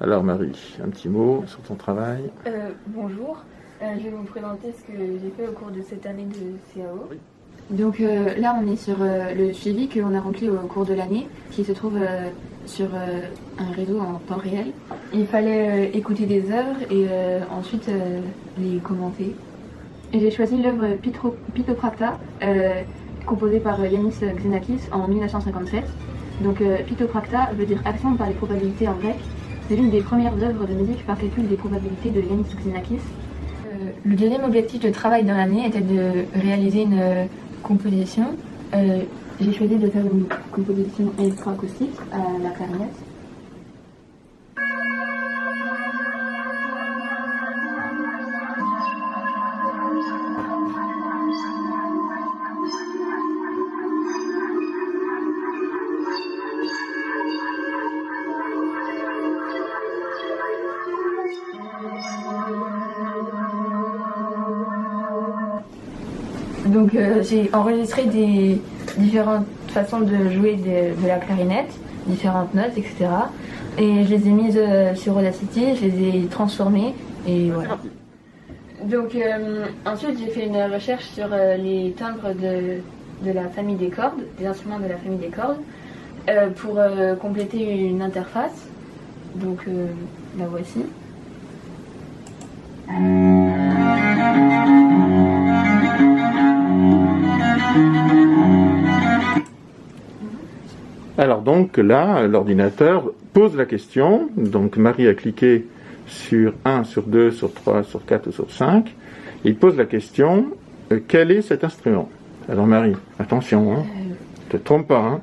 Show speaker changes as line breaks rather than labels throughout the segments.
Alors Marie, un petit mot sur ton travail.
Bonjour, je vais vous présenter ce que j'ai fait au cours de cette année de CAO.
Oui.
Donc là on est sur le suivi que l'on a rempli au cours de l'année, qui se trouve sur un réseau en temps réel. Il fallait écouter des œuvres et ensuite les commenter. Et j'ai choisi l'œuvre Pitopracta, composée par Yanis Xenakis en 1957. Donc Pitopracta veut dire action par les probabilités en grec. C'est l'une des premières œuvres de musique par calcul des probabilités de Yanis Xenakis. Le deuxième objectif de travail dans l'année était de réaliser une composition. J'ai choisi de faire une composition électroacoustique à la clarinette. Donc j'ai enregistré des différentes façons de jouer de la clarinette, différentes notes, etc. Et je les ai mises sur Audacity, je les ai transformées et voilà. Donc ensuite j'ai fait une recherche sur les timbres de la famille des cordes, des instruments de la famille des cordes, pour compléter une interface. Donc la voici.
Alors donc là, l'ordinateur pose la question. Donc Marie a cliqué sur 1, sur 2, sur 3, sur 4 ou sur 5. Il pose la question, quel est cet instrument? Alors Marie, attention, hein, ne te trompe pas. Hein.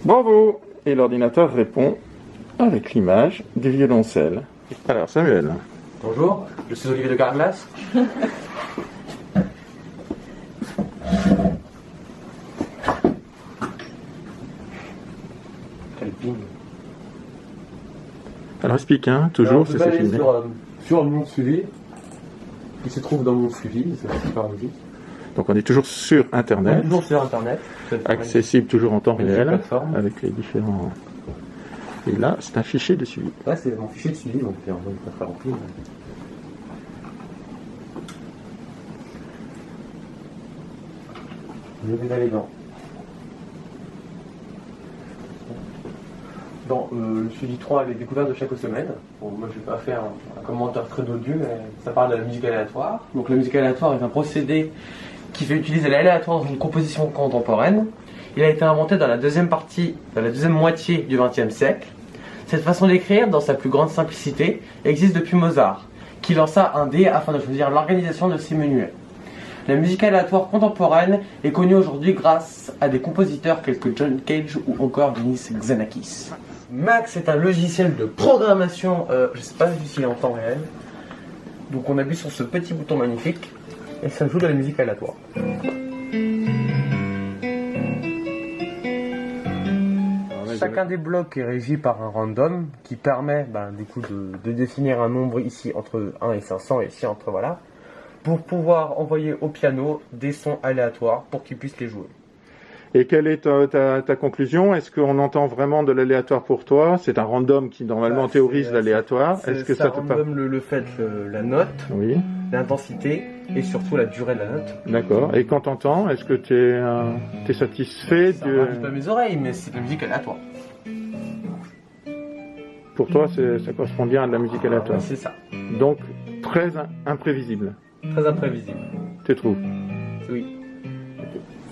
Bravo! Et l'ordinateur répond avec l'image du violoncelle. Alors Samuel.
Bonjour, je suis Olivier de Carglass. Quel ping.
Alors explique, hein, toujours, c'est ça filmé.
Sur le monde suivi, qui se trouve dans le monde suivi, c'est super logique.
Donc on est toujours sur Internet,
Toujours sur Internet.
accessible toujours en temps réel,
plateforme.
avec les différents... Et là, c'est un fichier de suivi.
Ouais, c'est mon fichier de suivi, donc on va le faire remplir. Je vais aller dans le suivi 3, les découvertes de chaque semaine. Bon, moi, je vais pas faire un commentaire très dodu, mais ça parle de la musique aléatoire. Donc, la musique aléatoire est un procédé qui fait utiliser l'aléatoire dans une composition contemporaine. Il a été inventé dans la deuxième moitié du XXe siècle. Cette façon d'écrire, dans sa plus grande simplicité, existe depuis Mozart, qui lança un dé afin de choisir l'organisation de ses menuets. La musique aléatoire contemporaine est connue aujourd'hui grâce à des compositeurs tels que John Cage ou encore Yanis Xenakis. Max est un logiciel de programmation, je ne sais pas s'il est en temps réel. Donc on appuie sur ce petit bouton magnifique et ça joue de la musique aléatoire. Chacun des blocs est régi par un random qui permet du coup de définir un nombre ici entre 1 et 500 et ici entre voilà, pour pouvoir envoyer au piano des sons aléatoires pour qu'il puisse les jouer.
Et quelle est ta conclusion? Est-ce qu'on entend vraiment de l'aléatoire pour toi? C'est un random qui normalement théorise l'aléatoire. Est-ce que ça te parle?
Le fait, la note,
oui,
l'intensité et surtout la durée de la note.
D'accord. Et quand t'entends, est-ce que tu es satisfait
Ça rajoute pas mes oreilles, mais c'est de la musique aléatoire.
Pour toi, ça correspond bien à de la musique aléatoire.
C'est ça.
Donc, très imprévisible.
Très imprévisible.
Tu trouves?
Oui.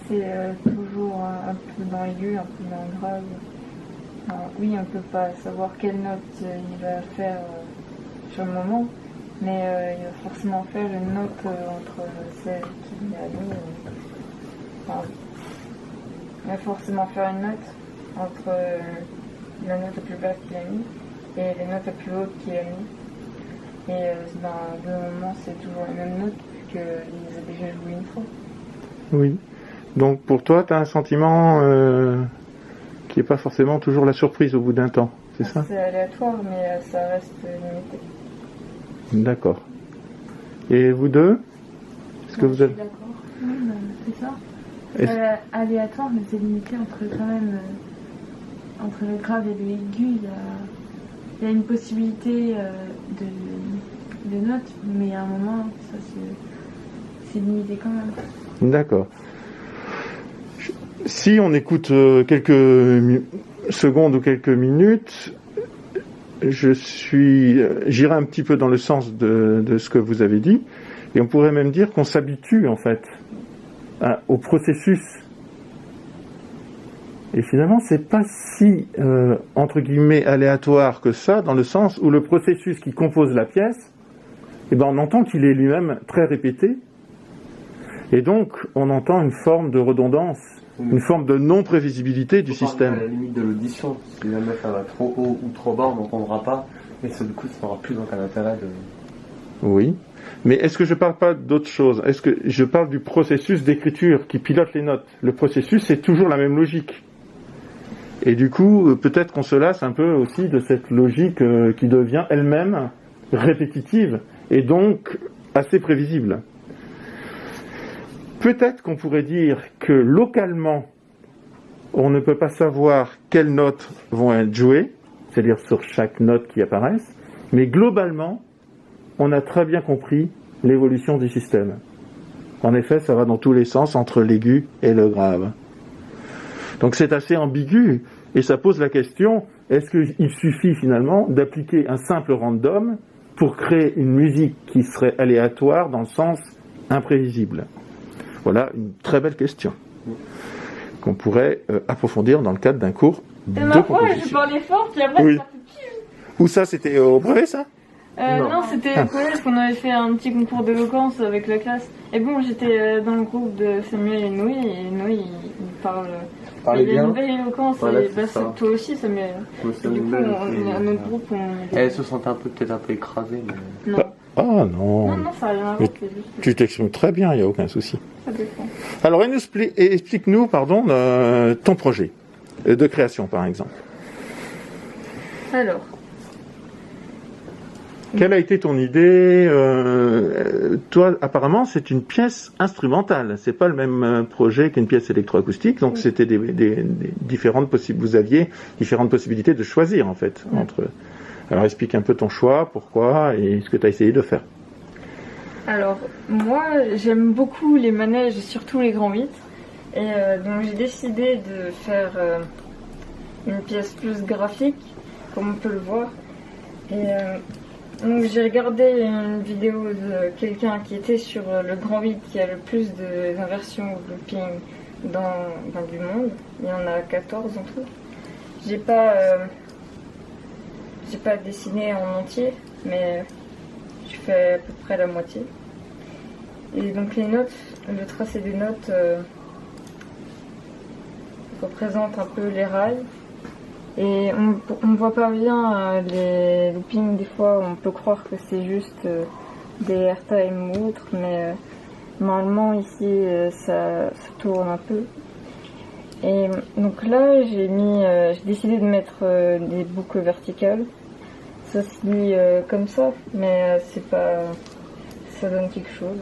C'est toujours un peu dans l'aigu, un peu dans le grave. Enfin, oui, on ne peut pas savoir quelle note il va faire sur le moment, mais il va forcément faire une note entre celle qu'il a mis. Enfin, il va forcément faire une note entre la note la plus basse qu'il a mis et les notes les plus hautes qu'il a mis. Et dans le moment, c'est toujours les mêmes notes qu'ils ont déjà joué une fois.
Oui. Donc pour toi, tu as un sentiment qui n'est pas forcément toujours la surprise au bout d'un temps, c'est ça?
C'est aléatoire, mais ça reste limité.
D'accord. Et vous deux? Est-ce que
Ouais,
vous
je
avez...
suis d'accord. Oui, bah, c'est ça.
Est-ce-
C'est aléatoire, mais c'est limité entre quand même entre le grave et le aigu. Il y a une possibilité de notes, mais à un moment, ça c'est limité quand même.
D'accord. Si on écoute quelques secondes ou quelques minutes, j'irai un petit peu dans le sens de ce que vous avez dit, et on pourrait même dire qu'on s'habitue en fait au processus. Et finalement, c'est pas si entre guillemets aléatoire que ça, dans le sens où le processus qui compose la pièce, eh ben, on entend qu'il est lui-même très répété, et donc on entend une forme de redondance, une forme de non-prévisibilité du système.
À la limite de l'audition, si jamais ça va trop haut ou trop bas, on n'entendra pas, et du coup, ça n'aura plus aucun intérêt de...
Oui, mais est-ce que je parle pas d'autre chose? Est-ce que je parle du processus d'écriture qui pilote les notes? Le processus, c'est toujours la même logique. Et du coup, peut-être qu'on se lasse un peu aussi de cette logique qui devient elle-même répétitive et donc assez prévisible. Peut-être qu'on pourrait dire que localement, on ne peut pas savoir quelles notes vont être jouées, c'est-à-dire sur chaque note qui apparaisse, mais globalement, on a très bien compris l'évolution du système. En effet, ça va dans tous les sens entre l'aigu et le grave. Donc c'est assez ambigu, et ça pose la question, est-ce qu'il suffit finalement d'appliquer un simple random pour créer une musique qui serait aléatoire dans le sens imprévisible? Voilà une très belle question qu'on pourrait approfondir dans le cadre d'un cours de
Ma foi, je
composition.
parlais fort, puis après
Oui.
ça fait pire.
Où ça, c'était au brevet, ça?
Non, c'était au collège qu'on avait fait un petit concours d'éloquence avec la classe. Et bon, j'étais dans le groupe de Samuel et Noé il parle.
Parlez
il a
bien.
une belle éloquence,
Voilà,
et
c'est
bah,
ça.
toi aussi, Samuel.
Ouais,
Et du coup, notre groupe,
Elle se sentait peut-être un peu écrasée, mais...
Non.
Ah non,
Non, ça n'a rien à
Mais
voir, c'est juste.
tu t'exprimes très bien, il n'y a aucun souci.
Ça dépend.
Alors, explique-nous, ton projet de création, par exemple.
Alors,
Quelle a été ton idée? Toi, apparemment, c'est une pièce instrumentale. C'est pas le même projet qu'une pièce électroacoustique. Donc, c'était des différentes possibilités. Vous aviez différentes possibilités de choisir, en fait, entre. Alors, explique un peu ton choix, pourquoi, et ce que tu as essayé de faire.
Alors, moi, j'aime beaucoup les manèges, surtout les grands 8. Et donc, j'ai décidé de faire une pièce plus graphique, comme on peut le voir. Et donc, j'ai regardé une vidéo de quelqu'un qui était sur le grand 8, qui a le plus d'inversions ou looping dans du monde. Il y en a 14 en tout. J'ai pas dessiné en entier, mais je fais à peu près la moitié. Et donc les notes, le tracé des notes représente un peu les rails. Et on ne voit pas bien les loopings, des fois on peut croire que c'est juste des airtime ou autre, mais normalement ici ça tourne un peu. Et donc là j'ai décidé de mettre des boucles verticales. Ça se lit comme ça, mais c'est pas, ça donne quelque chose.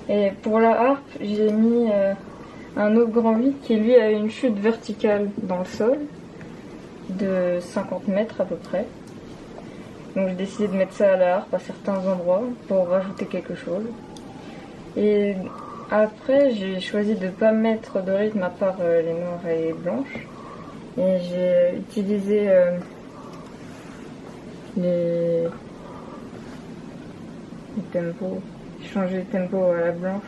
Et pour la harpe, j'ai mis un autre grand 8 qui lui a une chute verticale dans le sol de 50 mètres à peu près. Donc j'ai décidé de mettre ça à la harpe à certains endroits pour rajouter quelque chose. Et après j'ai choisi de ne pas mettre de rythme à part les noires et les blanches. Et j'ai utilisé les tempos. J'ai changé le tempo à la blanche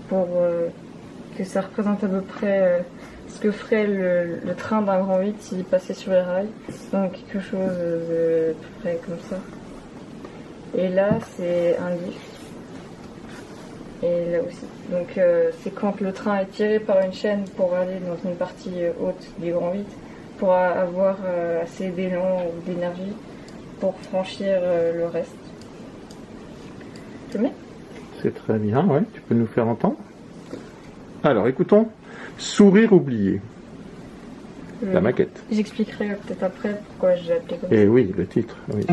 pour que ça représente à peu près ce que ferait le train d'un grand 8 s'il passait sur les rails. Donc quelque chose de à peu près comme ça. Et là c'est un lift. Et là aussi. Donc c'est quand le train est tiré par une chaîne pour aller dans une partie haute du grand 8 pour avoir assez d'élan ou d'énergie pour franchir le reste. Tu mets?
C'est très bien, ouais. Tu peux nous faire entendre? Alors, écoutons. Sourire oublié. La maquette.
J'expliquerai peut-être après pourquoi j'ai appelé comme ça.
Et oui, le titre. Oui.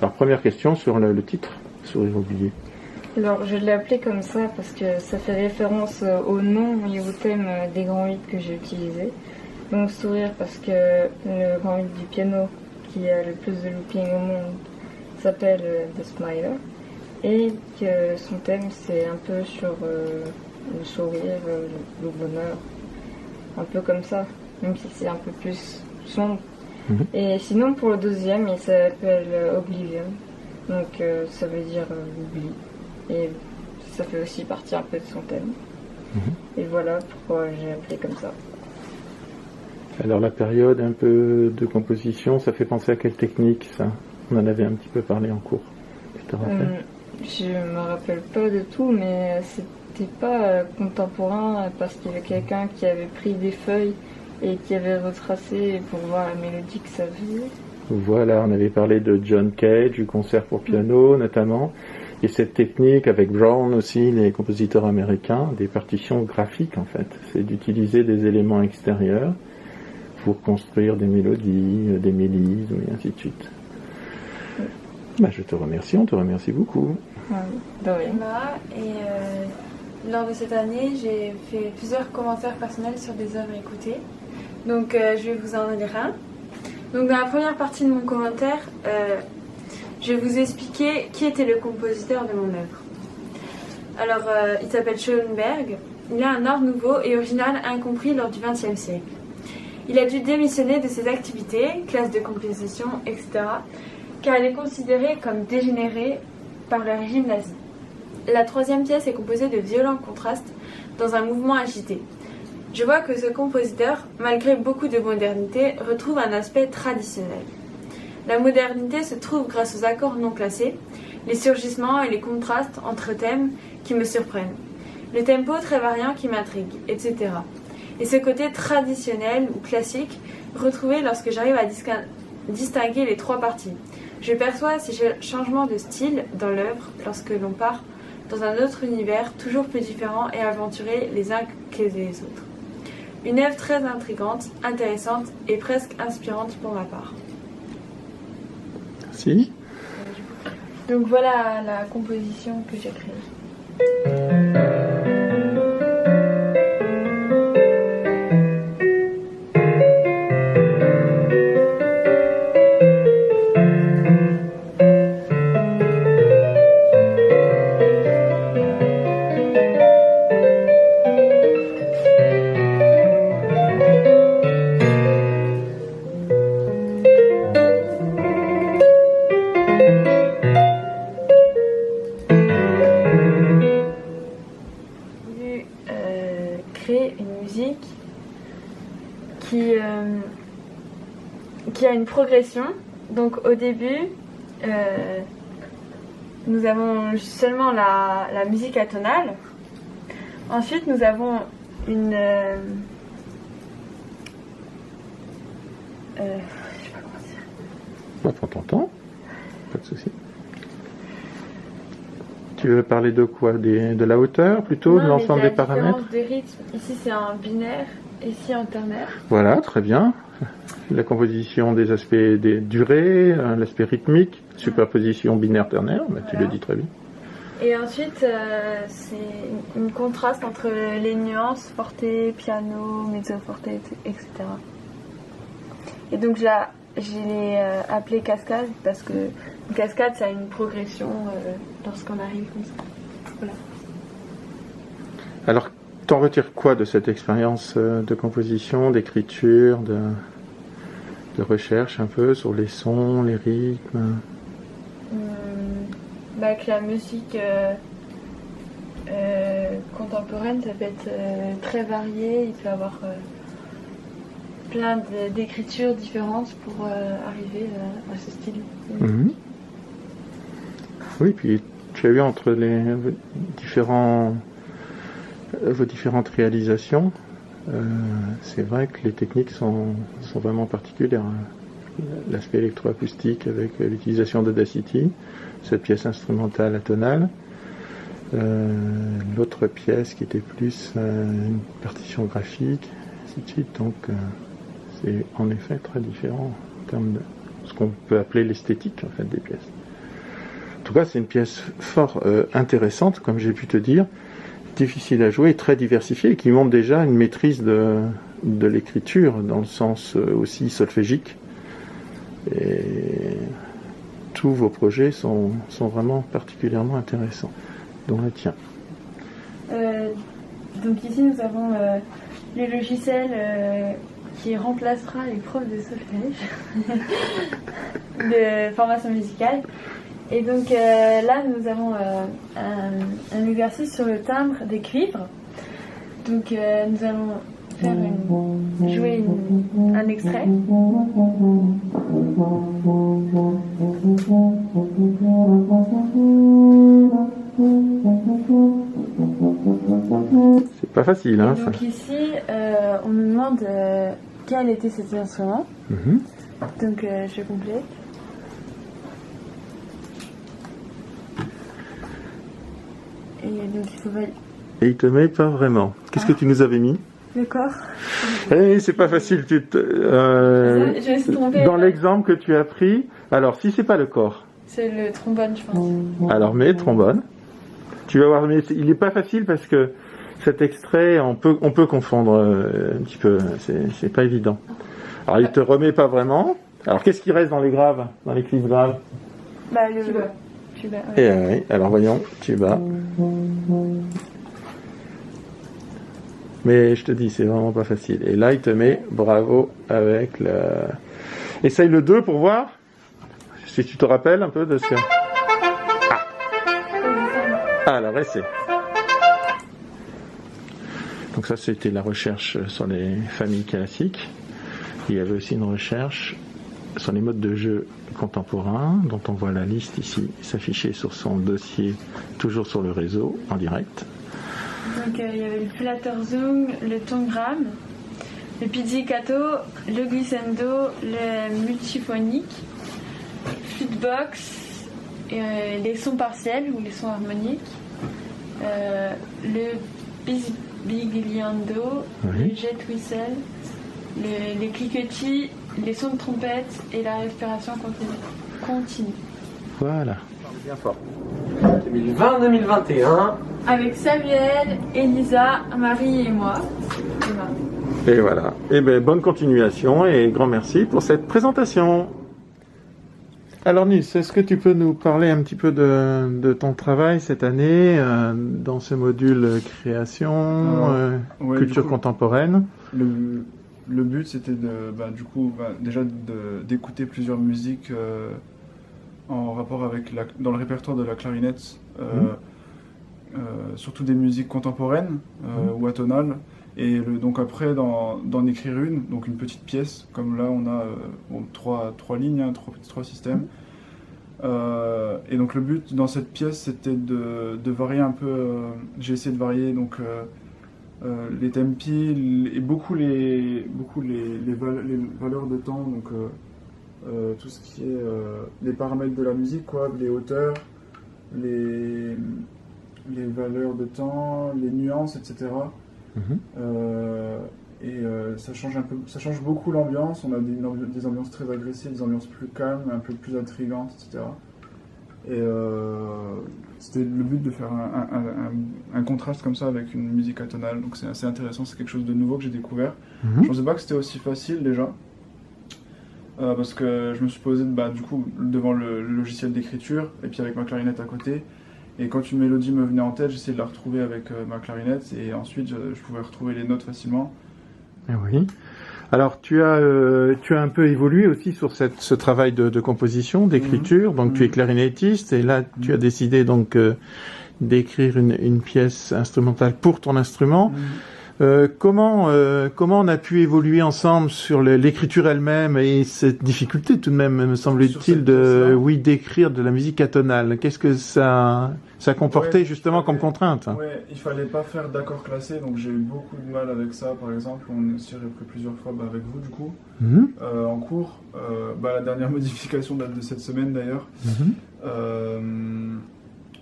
Alors, première question sur le titre, Sourire oublié.
Alors, je l'ai appelé comme ça parce que ça fait référence au nom et au thème des grands 8 que j'ai utilisés. Donc, sourire parce que le grand 8 du piano, qui a le plus de looping au monde, s'appelle The Smiler. Et que son thème, c'est un peu sur le sourire, le bonheur. Un peu comme ça, même si c'est un peu plus sombre. Et sinon, pour le deuxième, il s'appelle Oblivion. Donc, ça veut dire l'oubli. Et ça fait aussi partie un peu de son thème. Et voilà pourquoi j'ai appelé comme ça.
Alors, la période un peu de composition, ça fait penser à quelle technique, ça? On en avait un petit peu parlé en cours. Tu te rappelles?
Je me rappelle pas de tout, mais c'était pas contemporain parce qu'il y avait quelqu'un qui avait pris des feuilles et qui avait retracé pour voir la mélodie que ça faisait.
Voilà, on avait parlé de John Cage, du concert pour piano notamment, et cette technique avec Brown aussi, les compositeurs américains, des partitions graphiques en fait. C'est d'utiliser des éléments extérieurs pour construire des mélodies, des mélismes et ainsi de suite. Je te remercie, on te remercie beaucoup.
De rien.
Emma, et lors de cette année, j'ai fait plusieurs commentaires personnels sur des œuvres écoutées. Donc je vais vous en lire un. Donc dans la première partie de mon commentaire, je vais vous expliquer qui était le compositeur de mon œuvre. Alors il s'appelle Schoenberg. Il a un art nouveau et original incompris lors du XXe siècle. Il a dû démissionner de ses activités, classes de composition, etc., car elle est considérée comme dégénérée par le régime nazi. La troisième pièce est composée de violents contrastes dans un mouvement agité. Je vois que ce compositeur, malgré beaucoup de modernité, retrouve un aspect traditionnel. La modernité se trouve grâce aux accords non classés, les surgissements et les contrastes entre thèmes qui me surprennent, le tempo très variant qui m'intrigue, etc. Et ce côté traditionnel ou classique retrouvé lorsque j'arrive à distinguer les trois parties. Je perçois ces changements de style dans l'œuvre lorsque l'on part dans un autre univers toujours plus différent et aventuré les uns que les autres. Une œuvre très intrigante, intéressante et presque inspirante pour ma part.
Merci.
Donc voilà la composition que j'ai créée. Une musique qui a une progression. Donc au début, nous avons seulement la musique atonale. Ensuite, nous avons une... je sais pas comment dire.
On t'entend, pas de souci. Tu veux parler de quoi? De la hauteur plutôt, de l'ensemble des paramètres?
Des rythmes. Ici c'est un binaire, ici un ternaire.
Voilà, très bien. La composition des aspects des durées, l'aspect rythmique, superposition binaire-ternaire, tu le dis très bien.
Et ensuite, c'est une contraste entre les nuances, forte, piano, mezzo forte, etc.
Et donc je l'ai appelé cascade parce que une cascade ça a une progression lorsqu'on arrive comme ça. Voilà.
Alors, t'en retires quoi de cette expérience de composition, d'écriture, de recherche un peu sur les sons, les rythmes?
Que la musique contemporaine, ça peut être très varié. Il peut y avoir plein d'écritures différentes pour arriver à ce style.
Mhm. Oui, puis tu as vu entre vos différentes réalisations, c'est vrai que les techniques sont vraiment particulières. L'aspect électroacoustique avec l'utilisation d'Audacity, cette pièce instrumentale atonale, l'autre pièce qui était plus une partition graphique, ainsi de suite. Donc c'est en effet très différent en termes de ce qu'on peut appeler l'esthétique en fait des pièces. En tout cas, c'est une pièce fort intéressante, comme j'ai pu te dire, difficile à jouer, très diversifiée, et qui montre déjà une maîtrise de l'écriture dans le sens aussi solfégique. Et tous vos projets sont vraiment particulièrement intéressants, dont le tien.
Donc ici nous avons le logiciel qui remplacera les profs de solfège de formation musicale. Et donc là nous avons un exercice sur le timbre des cuivres. Donc nous allons faire jouer un extrait.
C'est pas facile, hein.
Et donc ici, on nous demande quel était cet instrument. Donc je complète. Et donc il faut valider.
Et il te met pas vraiment. Qu'est-ce que tu nous avais mis?
Le corps.
Eh, c'est pas facile.
Je me suis trompée.
Dans l'exemple que tu as pris, alors si c'est pas le corps.
C'est le trombone, je pense.
Alors mets trombone. Tu vas voir, mais il est pas facile parce que cet extrait, on peut confondre un petit peu. C'est pas évident. Alors il te remet pas vraiment. Alors qu'est-ce qui reste dans les graves, dans les clips graves?
Le tuba.
Et oui. Alors voyons, tuba. Mais je te dis, c'est vraiment pas facile. Et là, il te met bravo avec le... Essaye le 2 pour voir. Si tu te rappelles un peu de ce que... Alors, essaie. Donc ça, c'était la recherche sur les familles classiques. Il y avait aussi une recherche sur les modes de jeu contemporains, dont on voit la liste ici s'afficher sur son dossier, toujours sur le réseau, en direct.
Donc il y avait le Flatterzung, le Tongram, le pizzicato, le glissando, le multiphonique, flutebox, les sons partiels ou les sons harmoniques, le bisbigliando, le jet whistle, les cliquetis, les sons de trompette et la respiration continue. Voilà.
Bien fort. 2020-2021.
Avec Samuel, Elisa, Marie et moi.
Et voilà. Et bien, bonne continuation et grand merci pour cette présentation. Alors Nils, est-ce que tu peux nous parler un petit peu de ton travail cette année dans ce module création, culture contemporaine?
Le but c'était déjà d'écouter plusieurs musiques en rapport avec dans le répertoire de la clarinette, surtout des musiques contemporaines ou atonales, et donc après d'en écrire donc une petite pièce, comme là on a trois lignes, trois systèmes. Et donc le but dans cette pièce c'était de varier un peu, j'ai essayé de varier donc les tempi et beaucoup les valeurs de temps, donc tout ce qui est les paramètres de la musique, les hauteurs, les valeurs de temps, les nuances, etc. Ça change beaucoup l'ambiance. On a des ambiances très agressives, des ambiances plus calmes, un peu plus intrigantes, etc. Et c'était le but de faire un contraste comme ça avec une musique atonale. Donc c'est assez intéressant, c'est quelque chose de nouveau que j'ai découvert. Je ne pensais pas que c'était aussi facile déjà. parce que je me suis posé du coup devant le logiciel d'écriture et puis avec ma clarinette à côté. Et quand une mélodie me venait en tête, j'essayais de la retrouver avec ma clarinette et ensuite je pouvais retrouver les notes facilement.
Oui. Alors tu as un peu évolué aussi sur ce travail de composition, d'écriture. Donc tu es clarinettiste et là tu as décidé donc d'écrire une pièce instrumentale pour ton instrument. Comment on a pu évoluer ensemble sur l'écriture elle-même et cette difficulté tout de même, me semble-t-il, d'écrire de la musique atonale. Qu'est-ce que ça comportait justement comme contrainte?
Ouais, il fallait pas faire d'accords classés, donc j'ai eu beaucoup de mal avec ça. Par exemple, on s'y est repris plusieurs fois avec vous du coup en cours. La dernière modification date de cette semaine d'ailleurs.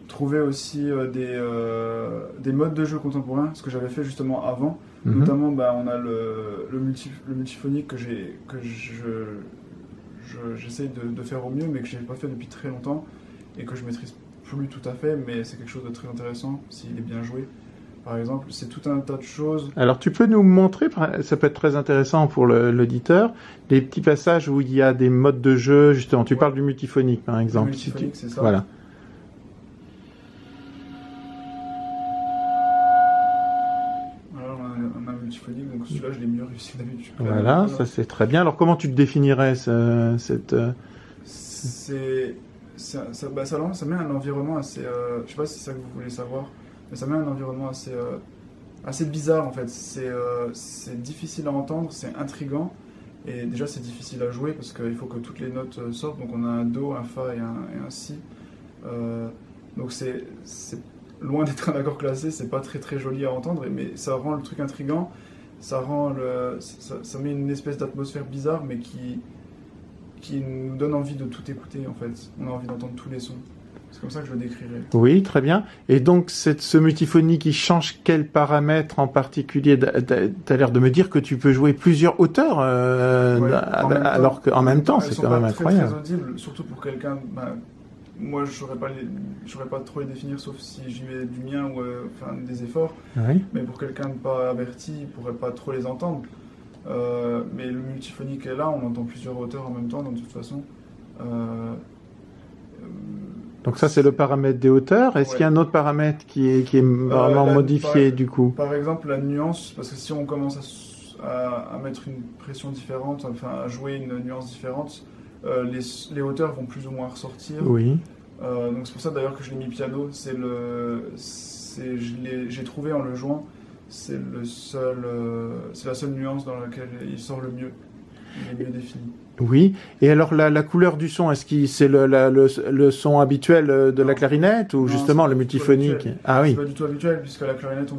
Trouver aussi des modes de jeu contemporains, ce que j'avais fait justement avant. Notamment, on a le multiphonique que j'essaye de faire au mieux, mais que j'ai pas fait depuis très longtemps et que je maîtrise plus tout à fait, mais c'est quelque chose de très intéressant s'il est bien joué. Par exemple, c'est tout un tas de choses.
Alors, tu peux nous montrer, ça peut être très intéressant pour l'auditeur, des petits passages où il y a des modes de jeu, justement. Tu parles du multiphonique, par exemple.
Le multiphonique, c'est ça.
Voilà.
On a un multiphonique, donc celui-là, je l'ai mieux réussi que d'habitude.
Voilà, ça c'est très bien. Alors, comment tu te définirais cette...
Ça met un environnement assez... je sais pas si c'est ça que vous voulez savoir, mais ça met un environnement assez bizarre en fait. C'est difficile à entendre, c'est intriguant, et déjà c'est difficile à jouer parce qu'il faut que toutes les notes sortent. Donc on a un Do, un Fa et un Si. Donc c'est loin d'être un accord classé, c'est pas très très joli à entendre, mais ça rend le truc intriguant, ça met une espèce d'atmosphère bizarre, mais qui nous donne envie de tout écouter en fait. On a envie d'entendre tous les sons. C'est comme ça que je le décrirais.
Oui, très bien. Et donc, ce multiphonique, il change quel paramètre en particulier? Tu as l'air de me dire que tu peux jouer plusieurs hauteurs, alors qu'en même temps, c'est quand même incroyable.
Elles sont très audibles, surtout pour quelqu'un... moi, je saurais pas trop les définir, sauf si j'y mets du mien ou des efforts.
Oui.
Mais pour quelqu'un de pas averti, il pourrait pas trop les entendre. Mais le multiphonique est là, on entend plusieurs hauteurs en même temps, de toute façon.
Donc ça, c'est le paramètre des hauteurs. Est-ce qu'il y a un autre paramètre qui est vraiment modifié du coup?
Par exemple, la nuance, parce que si on commence à mettre une pression différente, à jouer une nuance différente, les hauteurs vont plus ou moins ressortir.
Oui.
Donc c'est pour ça d'ailleurs que je l'ai mis piano. J'ai trouvé en le jouant, c'est la seule nuance dans laquelle il sort le mieux. Il est mieux défini.
Oui. Et alors la couleur du son, est-ce que c'est le son habituel de la clarinette ou justement le multiphonique? Ah oui.
C'est pas du tout habituel puisque la clarinette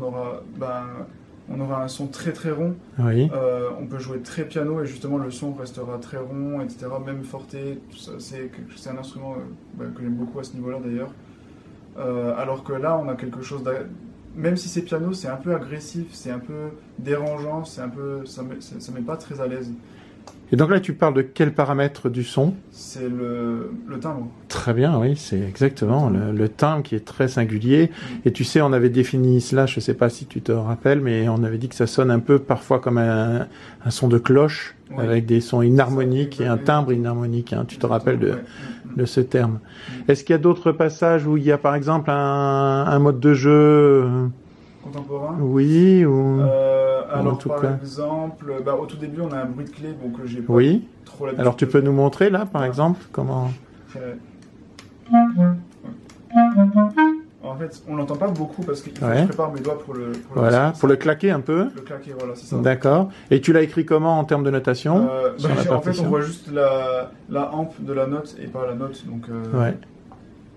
on aura un son très très rond.
Oui.
On peut jouer très piano et justement le son restera très rond, etc. Même forte, c'est un instrument que j'aime beaucoup à ce niveau-là d'ailleurs. Alors que là, on a quelque chose même si c'est piano, c'est un peu agressif, c'est un peu dérangeant, ça met pas très à l'aise.
Et donc là, tu parles de quel paramètre du son?
C'est le timbre.
Très bien, oui, c'est exactement le timbre qui est très singulier. Et tu sais, on avait défini cela, je ne sais pas si tu te rappelles, mais on avait dit que ça sonne un peu parfois comme un son de cloche, oui, avec des sons inharmoniques et un timbre inharmonique. Hein. Tu te rappelles de ce terme. Est-ce qu'il y a d'autres passages où il y a par exemple un mode de jeu
contemporain?
Oui, ou...
alors par exemple, au tout début on a un bruit de clé, donc j'ai pas trop l'habitude.
Alors tu peux nous montrer là par exemple comment...
En fait, on l'entend pas beaucoup parce qu'il faut que je prépare mes doigts pour le
pour le claquer un peu.
Le claquer, voilà, c'est ça.
D'accord. Et tu l'as écrit comment en termes de notation?
En fait, on voit juste la hampe de la note et pas la note, donc...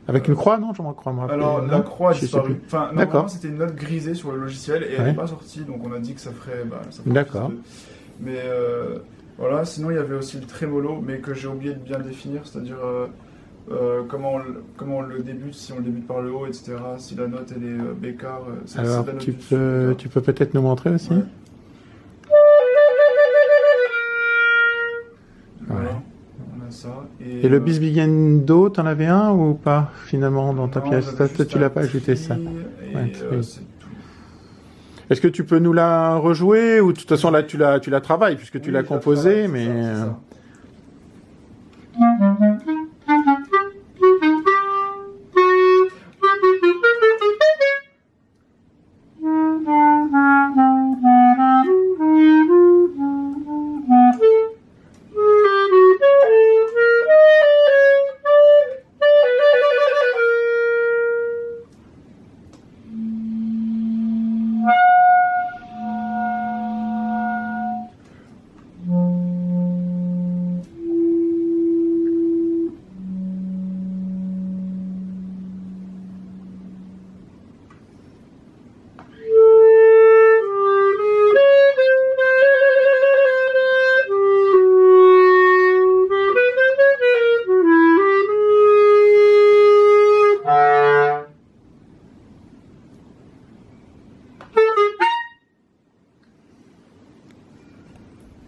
Avec une croix, non?
Alors, la croix a disparu. Normalement, c'était une note grisée sur le logiciel et elle n'est pas sortie, donc on a dit que ça ferait...
D'accord.
Mais voilà, sinon il y avait aussi le trémolo, mais que j'ai oublié de bien définir, c'est-à-dire comment on le débute, si on le débute par le haut, etc. Si la note elle est bécard.
Alors tu peux peut-être nous montrer aussi.
Ouais. Voilà, on a ça. Et
le bisbigendo, t'en avais un ou pas finalement dans ta pièce? Tu l'as pas ajouté ça.
C'est tout.
Est-ce que tu peux nous la rejouer ou de toute façon là tu la travailles puisque tu l'as composée, mais...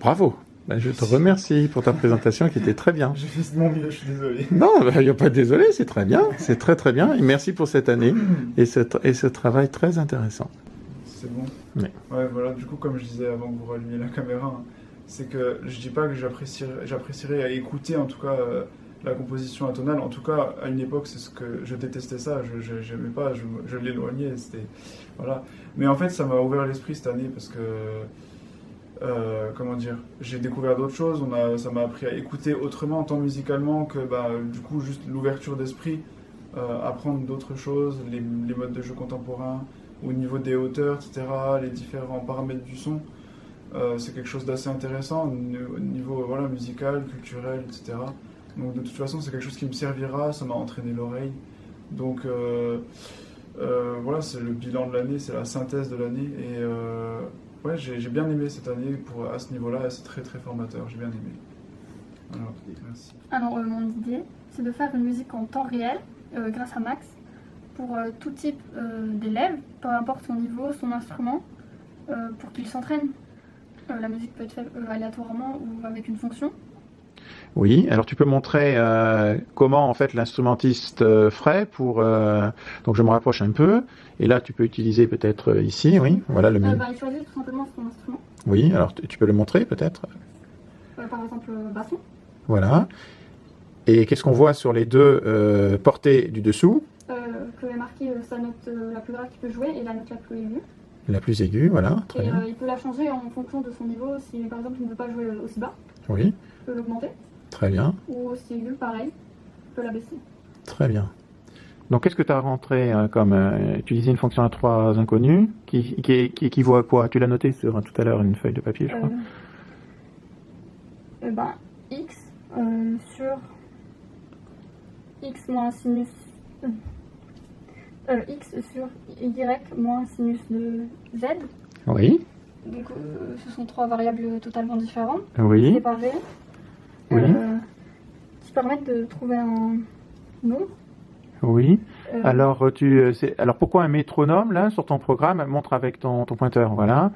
Bravo. Ben, je te remercie pour ta présentation qui était très bien.
J'ai fait de mon mieux, je suis désolé.
Non, il n'y a pas de désolé, c'est très bien. C'est très très bien. Et merci pour cette année et ce travail très intéressant.
C'est bon.
Oui.
Ouais, voilà, du coup, comme je disais avant que vous rallumiez la caméra, hein, c'est que je dis pas que j'apprécierais à écouter en tout cas la composition atonale. En tout cas, à une époque, c'est ce que je détestais ça. Je n'aimais pas, je l'éloignais. C'était voilà. Mais en fait, ça m'a ouvert l'esprit cette année parce que comment dire, j'ai découvert d'autres choses. Ça m'a appris à écouter autrement, tant musicalement que du coup juste l'ouverture d'esprit, apprendre d'autres choses, les modes de jeu contemporains, au niveau des hauteurs, etc., les différents paramètres du son. C'est quelque chose d'assez intéressant au niveau voilà, musical, culturel, etc. Donc de toute façon, c'est quelque chose qui me servira, ça m'a entraîné l'oreille. Donc voilà, c'est le bilan de l'année, c'est la synthèse de l'année. Et ouais, j'ai bien aimé cette année à ce niveau-là, c'est très très formateur, j'ai bien aimé. Alors, merci.
Alors mon idée, c'est de faire une musique en temps réel, grâce à Max, pour tout type d'élèves, peu importe son niveau, son instrument, pour qu'ils s'entraînent. La musique peut être faite aléatoirement ou avec une fonction.
Oui, alors tu peux montrer comment en fait l'instrumentiste ferait pour... donc je me rapproche un peu, et là tu peux utiliser peut-être ici, oui, voilà le même.
Il choisit tout simplement son instrument.
Oui, alors tu peux le montrer peut-être.
Par exemple, basson.
Voilà. Et qu'est-ce qu'on voit sur les deux portées du dessous?
Que est marqué sa note la plus grave qu'il peut jouer et la note la plus aiguë.
La plus aiguë, voilà, très
Et
bien.
il peut la changer en fonction de son niveau. Si par exemple il ne veut pas jouer aussi bas,
Oui,
il peut l'augmenter.
très bien,
Ou aussi aiguë, pareil, il peut la baisser.
très bien. Donc qu'est-ce que tu as rentré comme... tu disais une fonction à 3 inconnus qui équivaut à quoi? Tu l'as noté sur tout à l'heure une feuille de papier, je crois.
X sur X moins sinus... X sur Y moins sinus de Z.
Oui,
Donc ce sont 3 variables totalement différentes,
oui,
séparées,
oui,
qui permettent de trouver un nombre.
oui.
Euh,
Alors, alors pourquoi un métronome là sur ton programme? Montre avec ton pointeur, voilà.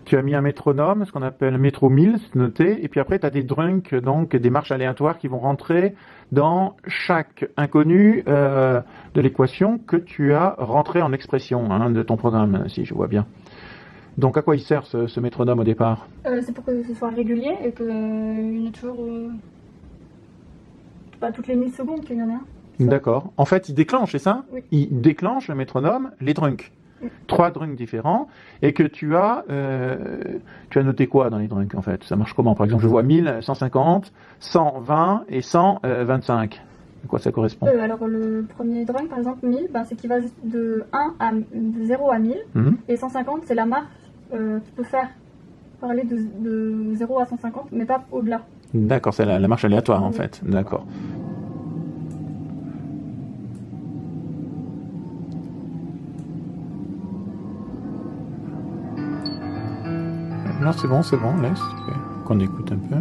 Tu as mis un métronome, ce qu'on appelle métro 1000, c'est noté, et puis après tu as des drunks, donc des marches aléatoires qui vont rentrer dans chaque inconnu de l'équation que tu as rentré en expression de ton programme, si je vois bien. Donc à quoi il sert ce métronome au départ?
c'est pour que ce soit régulier et qu'il y en ait toujours pas toutes les 1000 secondes qu'il y en a un.
D'accord. En fait, il déclenche, c'est ça?
Oui.
Il déclenche le métronome, les drunks.
Oui.
3 drunks différents, et que tu as noté quoi dans les drunks en fait? Ça marche comment? Par exemple, je vois 1000, 150, 120 et 125. À quoi ça correspond?
Alors le premier drunk, par exemple 1000, c'est qui va de 0 à 1000, et 150 c'est la marche qui peut faire parler de 0 à 150, mais pas au-delà.
D'accord, c'est la marche aléatoire en fait. D'accord. Non, c'est bon, laisse. Qu'on écoute un peu.